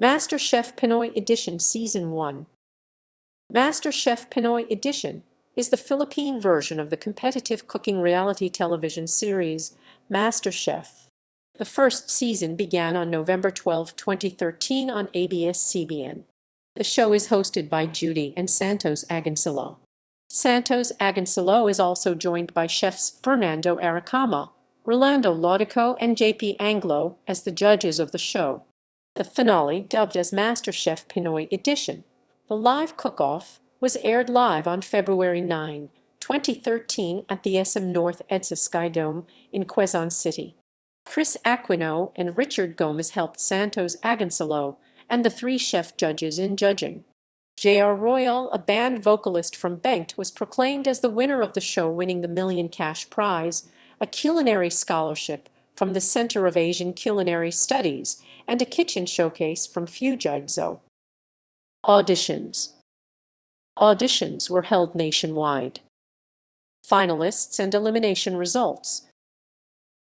MasterChef Pinoy Edition Season 1. MasterChef Pinoy Edition is the Philippine version of the competitive cooking reality television series MasterChef. The first season began on November 12, 2013 on ABS-CBN. The show is hosted by Judy Ann Santos-Agoncillo. Santos-Agoncillo is also joined by Chefs Fernando Aracama, Rolando, Laudico, and JP Anglo as the judges of the show. The finale, dubbed as MasterChef Pinoy Edition, the live cook-off, was aired live on February 9, 2013 at the SM North EDSA Skydome in Quezon City. Kris, Aquino, and Richard Gomez helped Santos-Agoncillo and the three chef judges in judging. Royol, a band vocalist from Benguet, was proclaimed as the winner of the show, winning the $1 million cash prize, a culinary scholarship from the Center of Asian Culinary Studies, and a kitchen showcase from Fujidenzo. Auditions were held nationwide. Finalists and elimination results.